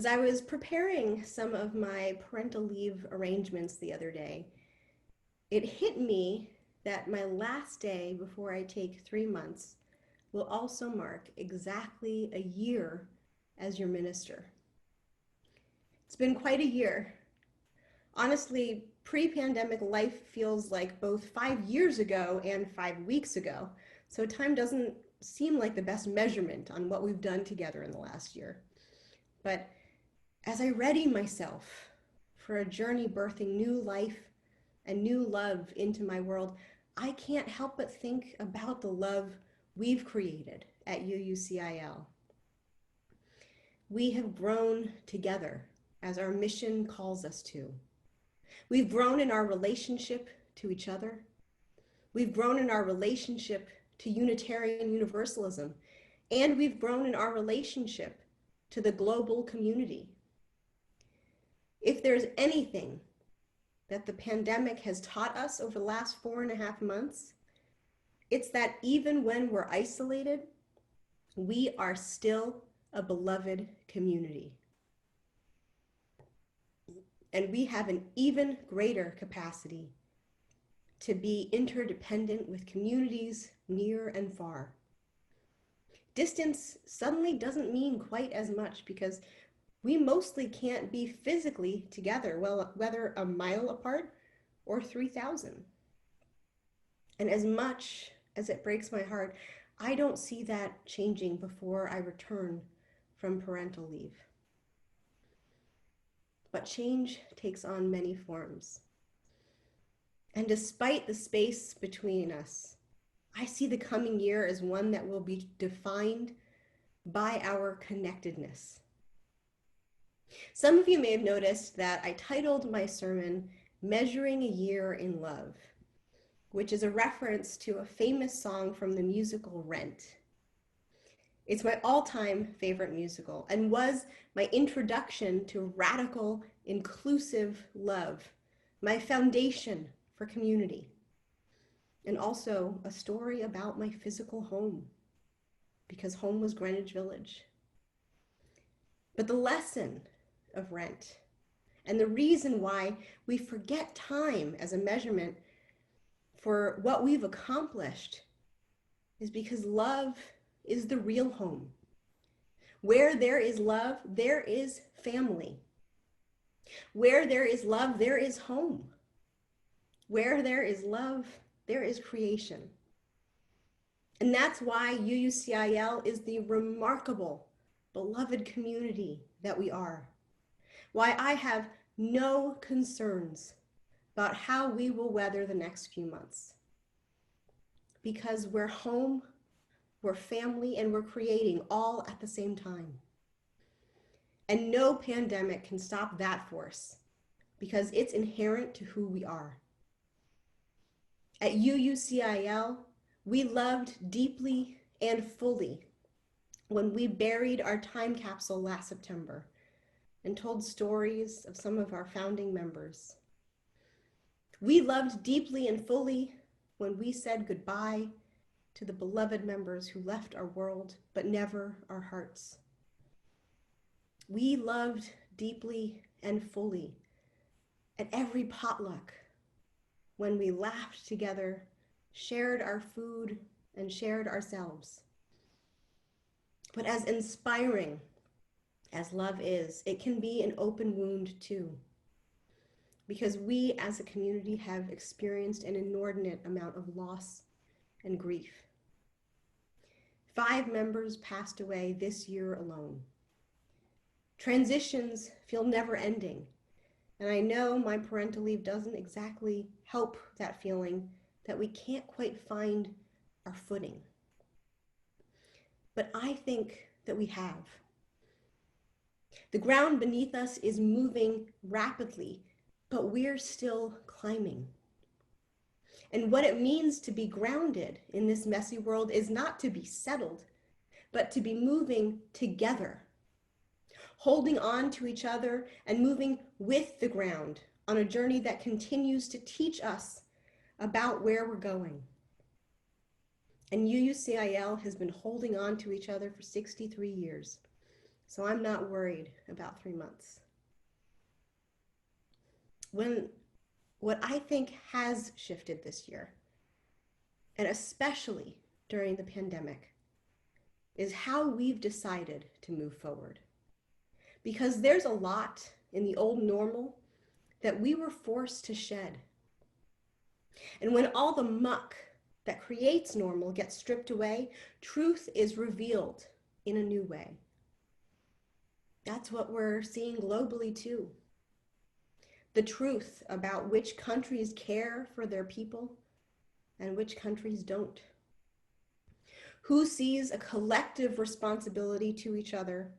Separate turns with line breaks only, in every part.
As I was preparing some of my parental leave arrangements the other day, it hit me that my last day before I take 3 months will also mark exactly a year as your minister. It's been quite a year. Honestly, pre-pandemic life feels like both 5 years ago and 5 weeks ago, so time doesn't seem like the best measurement on what we've done together in the last year. But as I ready myself for a journey birthing new life and new love into my world, I can't help but think about the love we've created at UUCIL. We have grown together as our mission calls us to. We've grown in our relationship to each other. We've grown in our relationship to Unitarian Universalism, and we've grown in our relationship to the global community. If there's anything that the pandemic has taught us over the last 4.5 months, it's that even when we're isolated, we are still a beloved community. And we have an even greater capacity to be interdependent with communities near and far. Distance suddenly doesn't mean quite as much because we mostly can't be physically together, well, whether a mile apart or 3,000. And as much as it breaks my heart, I don't see that changing before I return from parental leave. But change takes on many forms. And despite the space between us, I see the coming year as one that will be defined by our connectedness. Some of you may have noticed that I titled my sermon, Measuring a Year in Love, which is a reference to a famous song from the musical Rent. It's my all-time favorite musical and was my introduction to radical, inclusive love, my foundation for community, and also a story about my physical home, because home was Greenwich Village. But the lesson of Rent and the reason why we forget time as a measurement for what we've accomplished is because love is the real home. Where there is love, there is family. Where there is love, there is home. Where there is love, there is creation. And that's why UUCIL is the remarkable, beloved community that we are. Why I have no concerns about how we will weather the next few months. Because we're home, we're family, and we're creating all at the same time. And no pandemic can stop that force because it's inherent to who we are. At UUCIL, we loved deeply and fully when we buried our time capsule last September and told stories of some of our founding members. We loved deeply and fully when we said goodbye to the beloved members who left our world, but never our hearts. We loved deeply and fully at every potluck when we laughed together, shared our food, and shared ourselves. But as inspiring as love is, it can be an open wound too, because we as a community have experienced an inordinate amount of loss and grief. 5 members passed away this year alone. Transitions feel never ending, and I know my parental leave doesn't exactly help that feeling that we can't quite find our footing. But I think that we have. The ground beneath us is moving rapidly, but we're still climbing. And what it means to be grounded in this messy world is not to be settled, but to be moving together, holding on to each other and moving with the ground on a journey that continues to teach us about where we're going. And UUCIL has been holding on to each other for 63 years, So I'm not worried about 3 months. What I think has shifted this year, and especially during the pandemic, is how we've decided to move forward. Because there's a lot in the old normal that we were forced to shed. And when all the muck that creates normal gets stripped away, truth is revealed in a new way. That's what we're seeing globally too. The truth about which countries care for their people and which countries don't. Who sees a collective responsibility to each other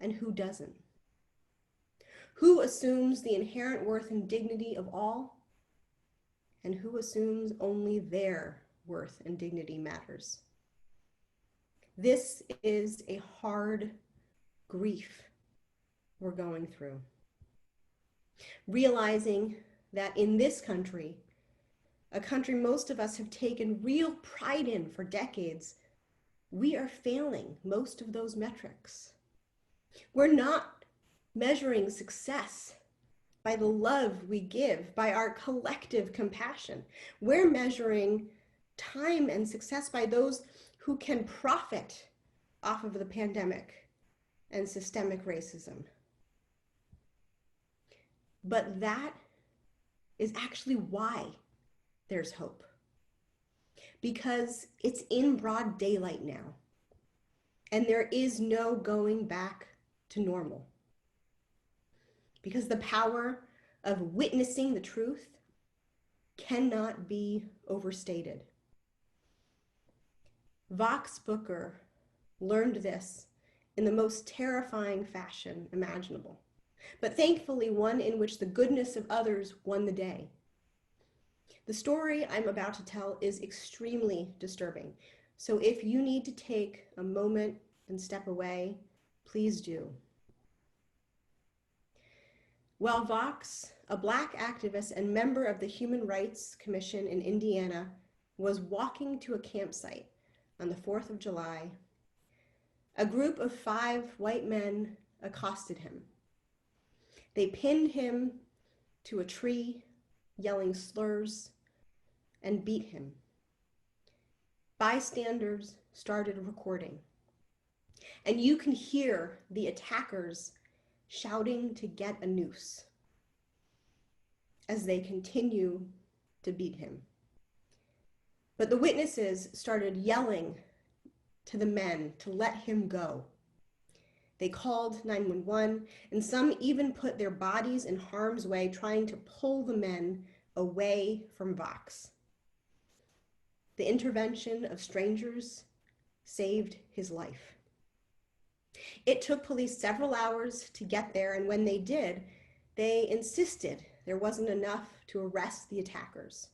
and who doesn't? Who assumes the inherent worth and dignity of all, and who assumes only their worth and dignity matters? This is a hard grief we're going through. Realizing that in this country, a country most of us have taken real pride in for decades, we are failing most of those metrics. We're not measuring success by the love we give, by our collective compassion. We're measuring time and success by those who can profit off of the pandemic and systemic racism. But that is actually why there's hope. Because it's in broad daylight now, and there is no going back to normal. Because the power of witnessing the truth cannot be overstated. Vox Booker learned this in the most terrifying fashion imaginable, but thankfully one in which the goodness of others won the day. The story I'm about to tell is extremely disturbing, so if you need to take a moment and step away, please do. While Vox, a Black activist and member of the Human Rights Commission in Indiana, was walking to a campsite on the 4th of July, a group of 5 white men accosted him. They pinned him to a tree, yelling slurs, and beat him. Bystanders started recording, and you can hear the attackers shouting to get a noose as they continue to beat him. But the witnesses started yelling to the men to let him go. They called 911, and some even put their bodies in harm's way, trying to pull the men away from Vox. The intervention of strangers saved his life. It took police several hours to get there, and when they did, they insisted there wasn't enough to arrest the attackers.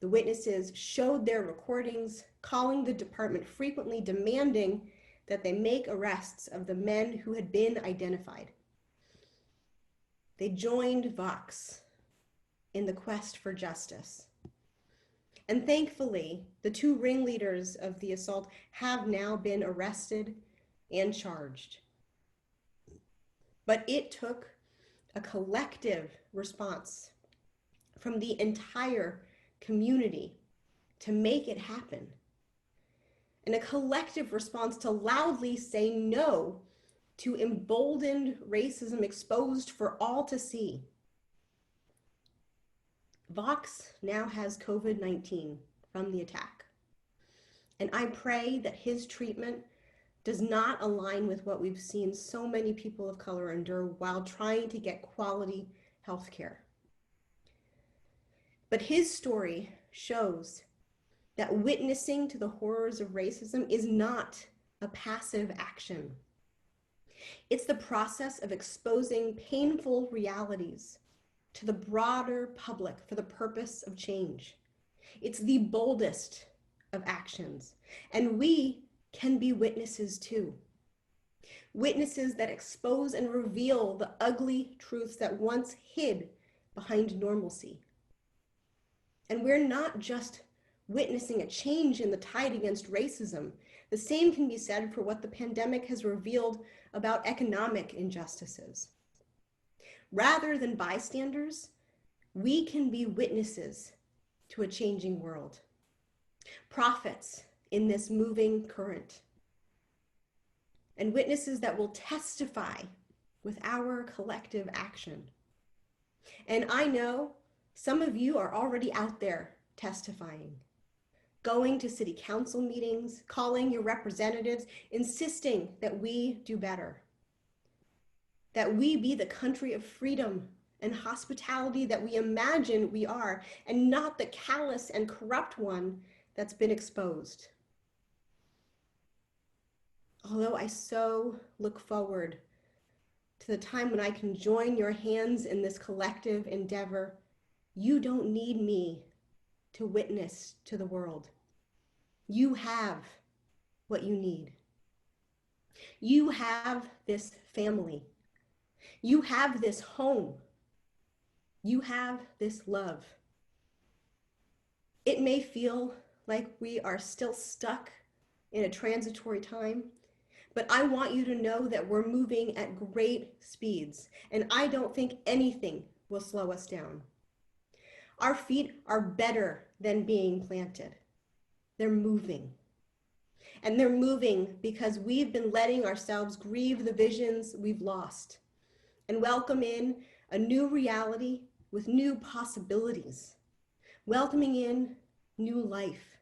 The witnesses showed their recordings, calling the department frequently, demanding that they make arrests of the men who had been identified. They joined Vox in the quest for justice. And thankfully, the 2 ringleaders of the assault have now been arrested and charged. But it took a collective response from the entire community to make it happen, and a collective response to loudly say no to emboldened racism exposed for all to see. Vox now has COVID-19 from the attack, and I pray that his treatment does not align with what we've seen so many people of color endure while trying to get quality health care. But his story shows that witnessing to the horrors of racism is not a passive action. It's the process of exposing painful realities to the broader public for the purpose of change. It's the boldest of actions, and we can be witnesses too. Witnesses that expose and reveal the ugly truths that once hid behind normalcy. And we're not just witnessing a change in the tide against racism. The same can be said for what the pandemic has revealed about economic injustices. Rather than bystanders, we can be witnesses to a changing world, prophets in this moving current, and witnesses that will testify with our collective action. And I know some of you are already out there testifying, going to city council meetings, calling your representatives, insisting that we do better, that we be the country of freedom and hospitality that we imagine we are, and not the callous and corrupt one that's been exposed. Although I so look forward to the time when I can join your hands in this collective endeavor, you don't need me to witness to the world. You have what you need. You have this family. You have this home. You have this love. It may feel like we are still stuck in a transitory time, but I want you to know that we're moving at great speeds, and I don't think anything will slow us down. Our feet are better than being planted. They're moving. And they're moving because we've been letting ourselves grieve the visions we've lost and welcome in a new reality with new possibilities, welcoming in new life.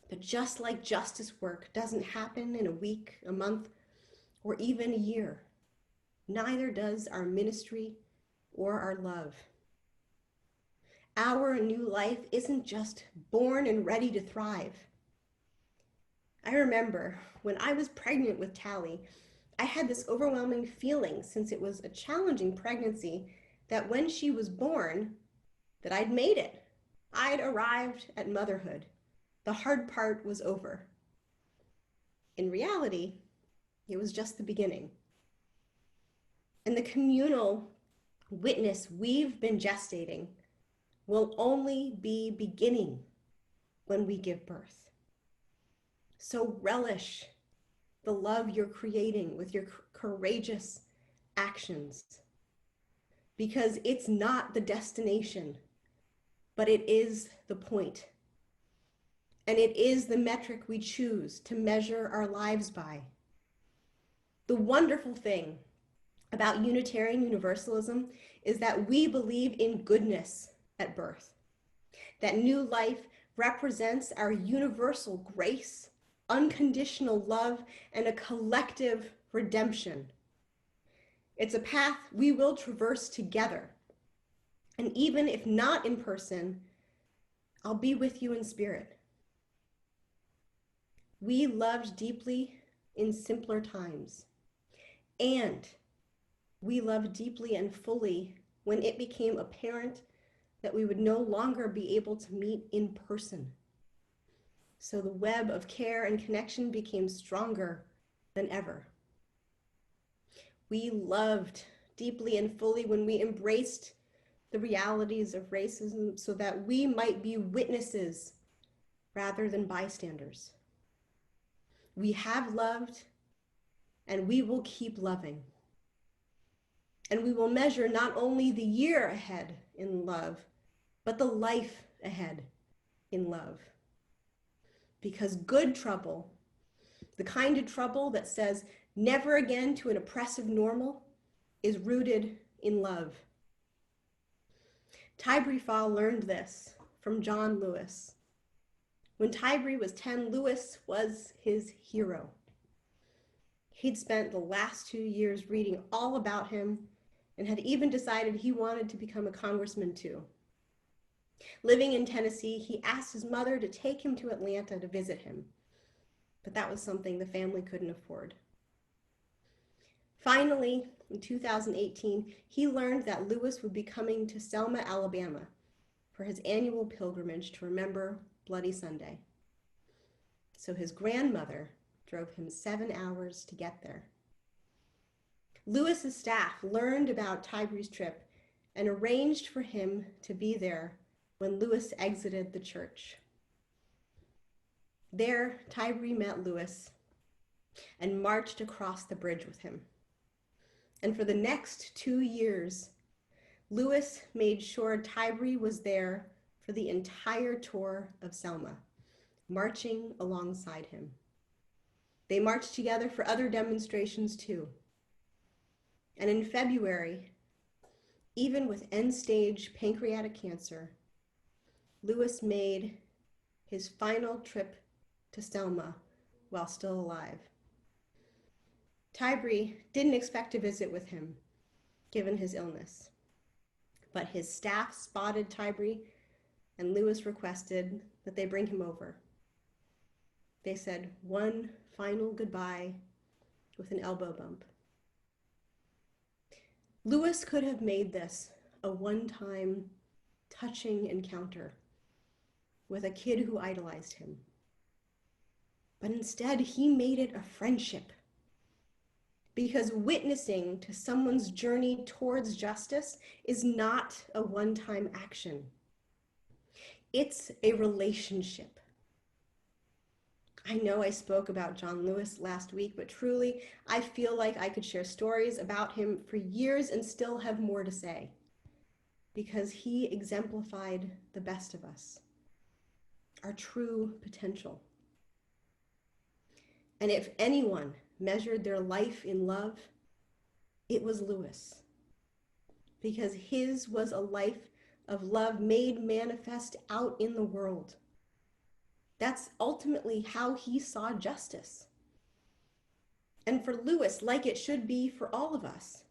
But just like justice work doesn't happen in a week, a month, or even a year, neither does our ministry or our love. Our new life isn't just born and ready to thrive. I remember when I was pregnant with Tally, I had this overwhelming feeling, since it was a challenging pregnancy, that when she was born, that I'd made it. I'd arrived at motherhood. The hard part was over. In reality, it was just the beginning. And the communal witness we've been gestating will only be beginning when we give birth. So relish the love you're creating with your courageous actions, because it's not the destination, but it is the point. And it is the metric we choose to measure our lives by. The wonderful thing about Unitarian Universalism is that we believe in goodness at birth, that new life represents our universal grace, unconditional love, and a collective redemption. It's a path we will traverse together. And even if not in person, I'll be with you in spirit. We loved deeply in simpler times, and we loved deeply and fully when it became apparent that we would no longer be able to meet in person. So the web of care and connection became stronger than ever. We loved deeply and fully when we embraced the realities of racism so that we might be witnesses rather than bystanders. We have loved, and we will keep loving. And we will measure not only the year ahead in love, but the life ahead in love. Because good trouble, the kind of trouble that says never again to an oppressive normal, is rooted in love. Tybrie Fall learned this from John Lewis. When Tybrie was 10, Lewis was his hero. He'd spent the last 2 years reading all about him and had even decided he wanted to become a congressman too. Living in Tennessee, he asked his mother to take him to Atlanta to visit him, but that was something the family couldn't afford. Finally, in 2018, he learned that Lewis would be coming to Selma, Alabama for his annual pilgrimage to remember Bloody Sunday. So his grandmother drove him 7 hours to get there. Lewis's staff learned about Tybrie's trip and arranged for him to be there when Lewis exited the church. There, Tybee met Lewis and marched across the bridge with him. And for the next 2 years, Lewis made sure Tybee was there for the entire tour of Selma, marching alongside him. They marched together for other demonstrations too. And in February, even with end-stage pancreatic cancer, Lewis made his final trip to Selma while still alive. Tybee didn't expect to visit with him, given his illness. But his staff spotted Tybee, and Lewis requested that they bring him over. They said one final goodbye with an elbow bump. Lewis could have made this a one-time, touching encounter with a kid who idolized him. But instead, he made it a friendship. Because witnessing to someone's journey towards justice is not a one-time action. It's a relationship. I know I spoke about John Lewis last week, but truly, I feel like I could share stories about him for years and still have more to say, because he exemplified the best of us, our true potential. And if anyone measured their life in love, it was Lewis, because his was a life of love made manifest out in the world. That's ultimately how he saw justice. And for Lewis, like it should be for all of us,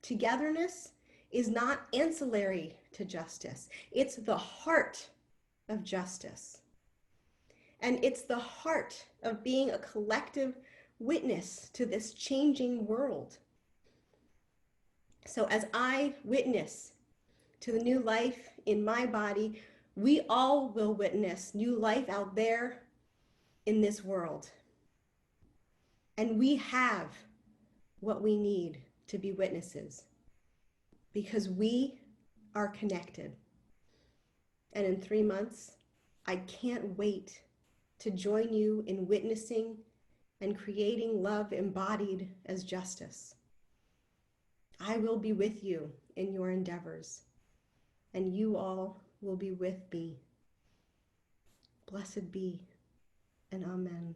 togetherness is not ancillary to justice. It's the heart of justice. And it's the heart of being a collective witness to this changing world. So as I witness to the new life in my body, we all will witness new life out there in this world. And we have what we need to be witnesses, because we are connected. And in 3 months, I can't wait to join you in witnessing and creating love embodied as justice. I will be with you in your endeavors, and you all will be with me. Blessed be, and amen.